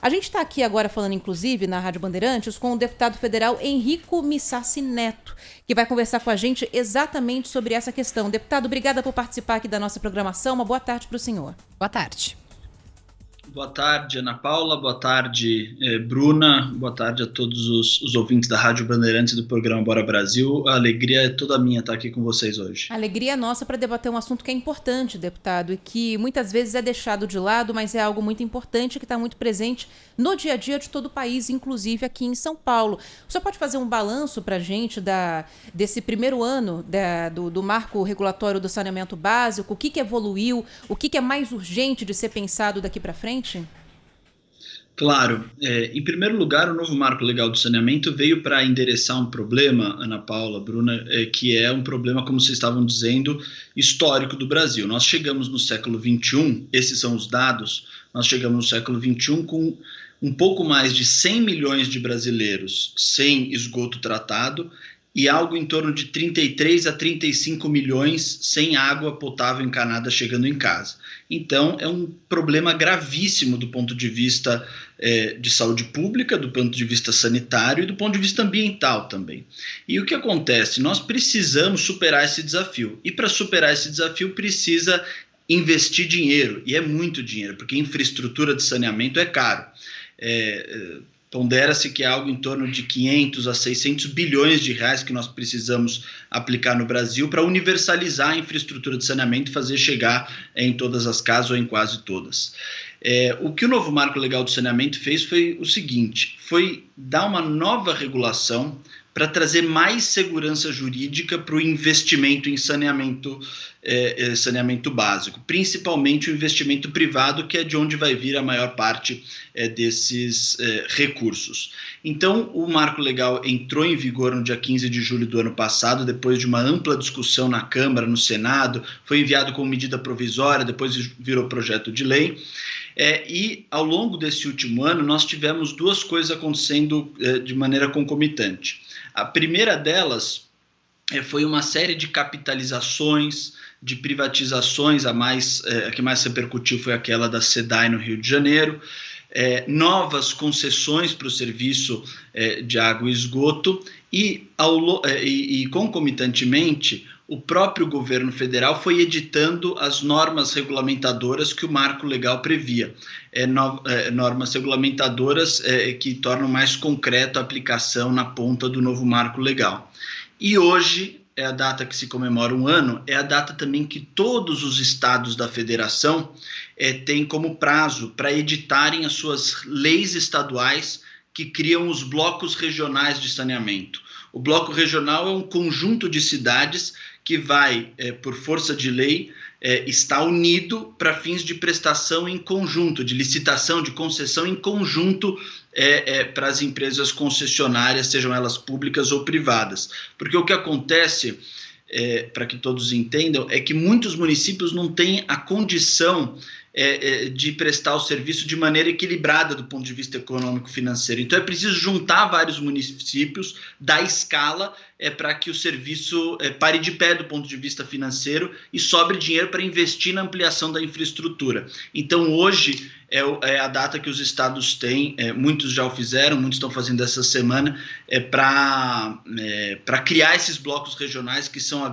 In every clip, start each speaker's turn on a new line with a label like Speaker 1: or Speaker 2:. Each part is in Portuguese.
Speaker 1: A gente está aqui agora falando, inclusive, na Rádio Bandeirantes, com o deputado federal Henrico Missassi Neto, que vai conversar com a gente exatamente sobre essa questão. Deputado, obrigada por participar aqui da nossa programação. Uma boa tarde para o senhor.
Speaker 2: Boa tarde.
Speaker 3: Boa tarde, Ana Paula. Boa tarde, Bruna. Boa tarde a todos os ouvintes da Rádio Bandeirantes do programa Bora Brasil. A alegria é toda minha estar aqui com vocês hoje.
Speaker 1: A alegria é nossa para debater um assunto que é importante, deputado, e que muitas vezes é deixado de lado, mas é algo muito importante que está muito presente no dia a dia de todo o país, inclusive aqui em São Paulo. O senhor pode fazer um balanço para a gente desse primeiro ano do marco regulatório do saneamento básico? O que evoluiu? O que é mais urgente de ser pensado daqui para frente?
Speaker 3: Claro. Em primeiro lugar, o novo marco legal do saneamento veio para endereçar um problema, Ana Paula, Bruna, que é um problema, como vocês estavam dizendo, histórico do Brasil. Nós chegamos no século XXI, esses são os dados, nós chegamos no século XXI com um pouco mais de 100 milhões de brasileiros sem esgoto tratado e algo em torno de 33 a 35 milhões sem água potável encanada chegando em casa. Então, é um problema gravíssimo do ponto de vista de saúde pública, do ponto de vista sanitário e do ponto de vista ambiental também. E o que acontece? Nós precisamos superar esse desafio. E para superar esse desafio precisa investir dinheiro, e é muito dinheiro, porque infraestrutura de saneamento é caro. Pondera-se que é algo em torno de 500 a 600 bilhões de reais que nós precisamos aplicar no Brasil para universalizar a infraestrutura de saneamento e fazer chegar em todas as casas ou em quase todas. O que o novo marco legal do saneamento fez foi o seguinte, foi dar uma nova regulação para trazer mais segurança jurídica para o investimento em saneamento básico, principalmente o investimento privado, que é de onde vai vir a maior parte desses recursos. Então, o marco legal entrou em vigor no dia 15 de julho do ano passado, depois de uma ampla discussão na Câmara, no Senado, foi enviado como medida provisória, depois virou projeto de lei. E ao longo desse último ano nós tivemos duas coisas acontecendo de maneira concomitante. A primeira delas foi uma série de capitalizações, de privatizações, a que mais repercutiu foi aquela da SEDAI no Rio de Janeiro, novas concessões para o serviço de água e esgoto e concomitantemente o próprio governo federal foi editando as normas regulamentadoras que o marco legal previa. Normas regulamentadoras que tornam mais concreto a aplicação na ponta do novo marco legal. E hoje, é a data que se comemora um ano, é a data também que todos os estados da federação têm como prazo para editarem as suas leis estaduais que criam os blocos regionais de saneamento. O bloco regional é um conjunto de cidades que vai, por força de lei, estar unido para fins de prestação em conjunto, de licitação, de concessão em conjunto para as empresas concessionárias, sejam elas públicas ou privadas. Porque o que acontece, para que todos entendam, é que muitos municípios não têm a condição de prestar o serviço de maneira equilibrada do ponto de vista econômico-financeiro. Então é preciso juntar vários municípios, dar escala para que o serviço pare de pé do ponto de vista financeiro e sobre dinheiro para investir na ampliação da infraestrutura. Então hoje é a data que os estados têm, muitos já o fizeram, muitos estão fazendo essa semana, para criar esses blocos regionais que são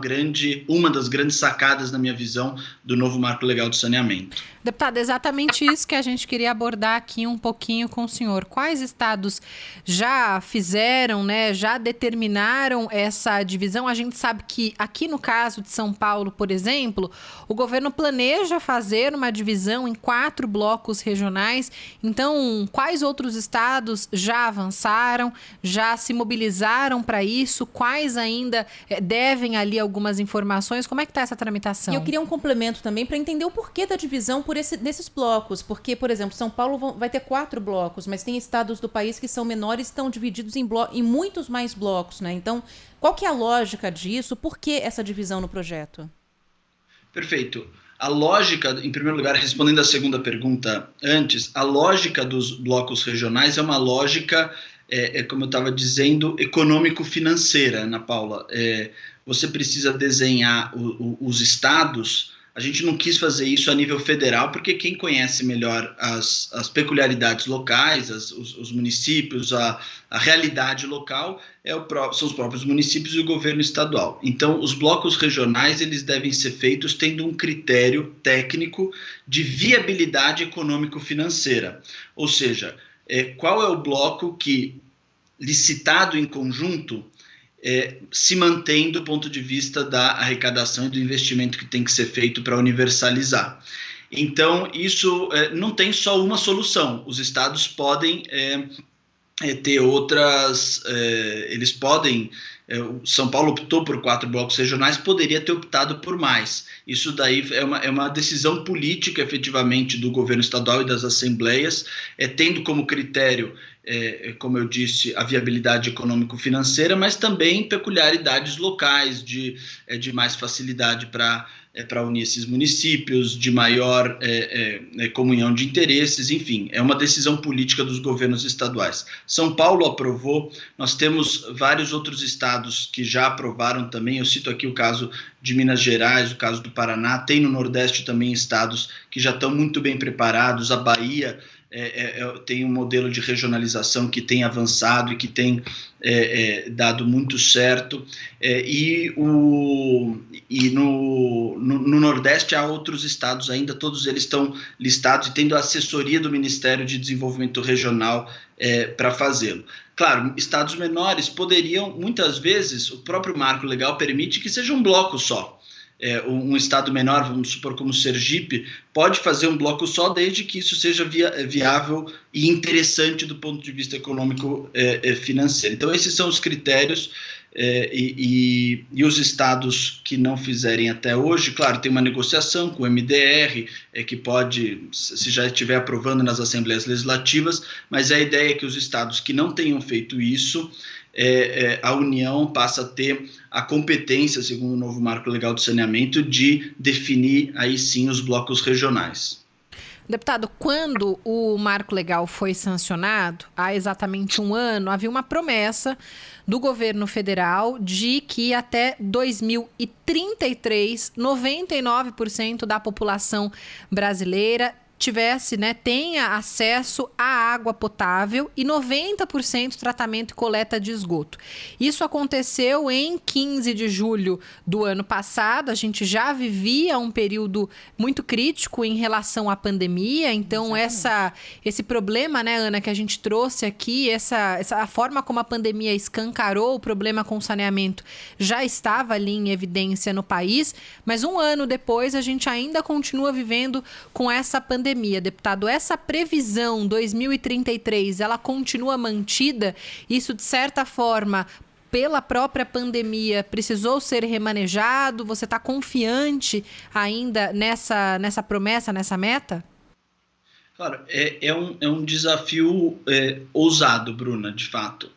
Speaker 3: uma das grandes sacadas, na minha visão, do novo marco legal do saneamento.
Speaker 2: Deputado, é exatamente isso que a gente queria abordar aqui um pouquinho com o senhor. Quais estados já fizeram, já determinaram essa divisão? A gente sabe que aqui no caso de São Paulo, por exemplo, o governo planeja fazer uma divisão em 4 blocos regionais. Então, quais outros estados já avançaram, já se mobilizaram para isso? Quais ainda devem ali algumas informações? Como é que está essa tramitação?
Speaker 1: E eu queria um complemento também para entender o porquê da divisão nesses blocos. Porque, por exemplo, São Paulo vai ter 4 blocos, mas tem estados do país que são menores e estão divididos em muitos mais blocos, né? Então, qual que é a lógica disso? Por que essa divisão no projeto?
Speaker 3: Perfeito. A lógica, em primeiro lugar, respondendo a segunda pergunta antes, a lógica dos blocos regionais é uma lógica, como eu estava dizendo, econômico-financeira, Ana Paula. Você precisa desenhar os estados A gente não quis fazer isso a nível federal, porque quem conhece melhor as peculiaridades locais, os municípios, a realidade local, são os próprios municípios e o governo estadual. Então, os blocos regionais eles devem ser feitos tendo um critério técnico de viabilidade econômico-financeira. Ou seja, qual é o bloco que, licitado em conjunto, se mantém do ponto de vista da arrecadação e do investimento que tem que ser feito para universalizar. Então, isso não tem só uma solução. Os estados podem ter outras... eles podem... São Paulo optou por 4 blocos regionais, poderia ter optado por mais. Isso daí é uma decisão política, efetivamente, do governo estadual e das assembleias, tendo como critério, como eu disse, a viabilidade econômico-financeira, mas também peculiaridades locais, de mais facilidade para unir esses municípios, de maior comunhão de interesses, enfim, é uma decisão política dos governos estaduais. São Paulo aprovou, nós temos vários outros estados que já aprovaram também, eu cito aqui o caso de Minas Gerais, o caso do Paraná, tem no Nordeste também estados que já estão muito bem preparados, a Bahia tem um modelo de regionalização que tem avançado e que tem dado muito certo, e no Nordeste há outros estados ainda, todos eles estão listados e tendo a assessoria do Ministério de Desenvolvimento Regional para fazê-lo. Claro, estados menores poderiam, muitas vezes, o próprio marco legal permite que seja um bloco só. Um estado menor, vamos supor como Sergipe, pode fazer um bloco só desde que isso seja viável e interessante do ponto de vista econômico financeiro. Então esses são os critérios e os estados que não fizerem até hoje, claro, tem uma negociação com o MDR, que pode, se já estiver aprovando nas assembleias legislativas, mas a ideia é que os estados que não tenham feito isso, a União passa a ter a competência, segundo o novo marco legal do saneamento, de definir aí sim os blocos regionais.
Speaker 2: Deputado, quando o marco legal foi sancionado, há exatamente um ano, havia uma promessa do governo federal de que até 2033, 99% da população brasileira tenha acesso à água potável e 90% tratamento e coleta de esgoto. Isso aconteceu em 15 de julho do ano passado, a gente já vivia um período muito crítico em relação à pandemia, então esse problema, né, Ana, que a gente trouxe aqui, a forma como a pandemia escancarou o problema com o saneamento já estava ali em evidência no país, mas um ano depois a gente ainda continua vivendo com essa pandemia. Deputado, essa previsão 2033, ela continua mantida? Isso, de certa forma, pela própria pandemia, precisou ser remanejado? Você está confiante ainda nessa promessa, nessa meta?
Speaker 3: Claro, é um desafio ousado, Bruna, de fato.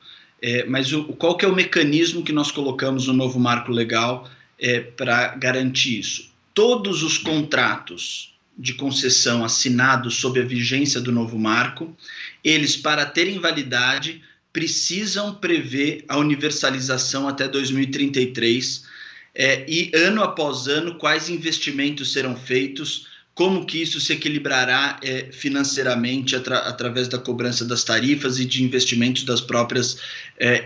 Speaker 3: Mas qual que é o mecanismo que nós colocamos no novo marco legal para garantir isso? Todos os contratos de concessão assinados sob a vigência do novo marco, eles, para terem validade, precisam prever a universalização até 2033 e, ano após ano, quais investimentos serão feitos, como que isso se equilibrará financeiramente através da cobrança das tarifas e de investimentos das próprias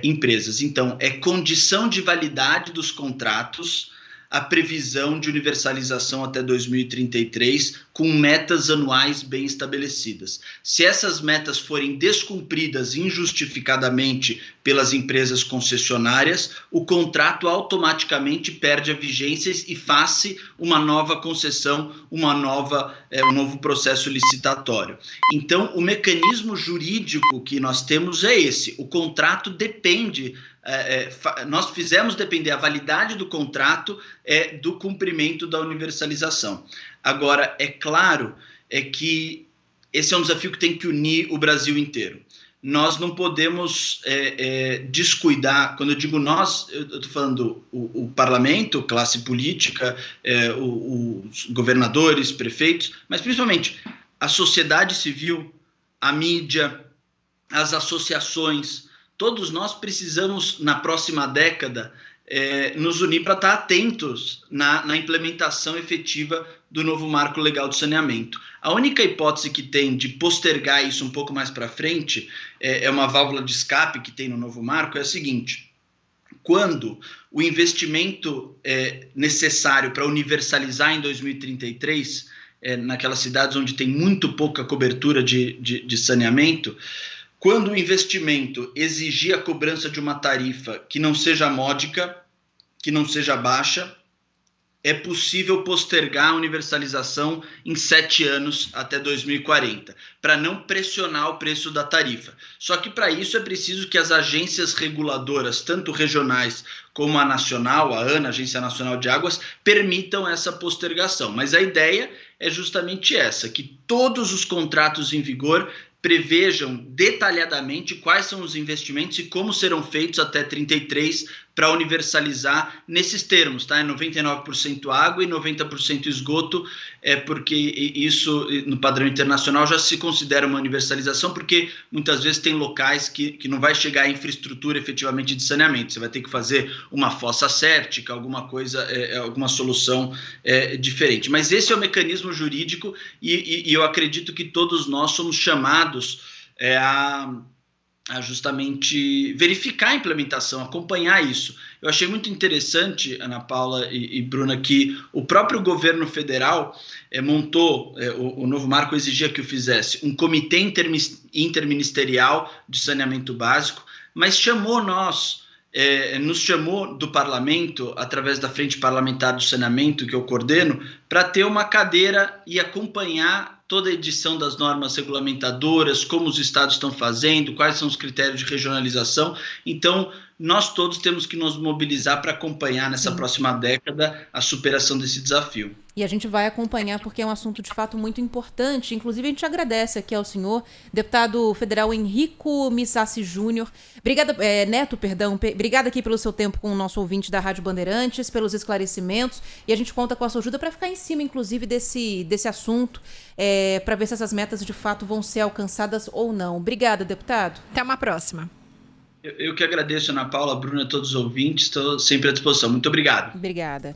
Speaker 3: empresas. Então, é condição de validade dos contratos a previsão de universalização até 2033, com metas anuais bem estabelecidas. Se essas metas forem descumpridas injustificadamente pelas empresas concessionárias, o contrato automaticamente perde a vigência e faz-se uma nova concessão, um novo processo licitatório. Então, o mecanismo jurídico que nós temos é esse. O contrato depende... nós fizemos depender a validade do contrato do cumprimento da universalização. Agora, é claro que esse é um desafio que tem que unir o Brasil inteiro. Nós não podemos descuidar, quando eu digo nós, eu estou falando o parlamento, classe política, os governadores, prefeitos, mas principalmente a sociedade civil, a mídia, as associações. Todos nós precisamos, na próxima década, nos unir para estar atentos na implementação efetiva do novo marco legal de saneamento. A única hipótese que tem de postergar isso um pouco mais para frente, é uma válvula de escape que tem no novo marco, é a seguinte: quando o investimento necessário para universalizar em 2033, naquelas cidades onde tem muito pouca cobertura de saneamento, quando o investimento exigir a cobrança de uma tarifa que não seja módica, que não seja baixa, é possível postergar a universalização em 7 anos até 2040, para não pressionar o preço da tarifa. Só que para isso é preciso que as agências reguladoras, tanto regionais como a nacional, a ANA, Agência Nacional de Águas, permitam essa postergação. Mas a ideia é justamente essa, que todos os contratos em vigor prevejam detalhadamente quais são os investimentos e como serão feitos até 33 para universalizar nesses termos, tá? 99% água e 90% esgoto, porque isso no padrão internacional já se considera uma universalização, porque muitas vezes tem locais que não vai chegar a infraestrutura efetivamente de saneamento, você vai ter que fazer uma fossa séptica, alguma coisa, alguma solução diferente. Mas esse é o mecanismo jurídico e eu acredito que todos nós somos chamados a justamente verificar a implementação, acompanhar isso. Eu achei muito interessante, Ana Paula e Bruna, que o próprio governo federal montou, o novo marco exigia que o fizesse, um comitê interministerial de saneamento básico, mas nos chamou do parlamento, através da Frente Parlamentar do Saneamento, que eu coordeno, para ter uma cadeira e acompanhar toda a edição das normas regulamentadoras, como os estados estão fazendo, quais são os critérios de regionalização. Então, nós todos temos que nos mobilizar para acompanhar nessa próxima década a superação desse desafio.
Speaker 1: E a gente vai acompanhar porque é um assunto de fato muito importante. Inclusive, a gente agradece aqui ao senhor, deputado federal Henrico Missassi Júnior. Neto, obrigada aqui pelo seu tempo com o nosso ouvinte da Rádio Bandeirantes, pelos esclarecimentos. E a gente conta com a sua ajuda para ficar em cima, inclusive, desse assunto, para ver se essas metas de fato vão ser alcançadas ou não. Obrigada, deputado.
Speaker 2: Até uma próxima.
Speaker 3: Eu que agradeço, Ana Paula, Bruna, todos os ouvintes, estou sempre à disposição. Muito obrigado.
Speaker 1: Obrigada.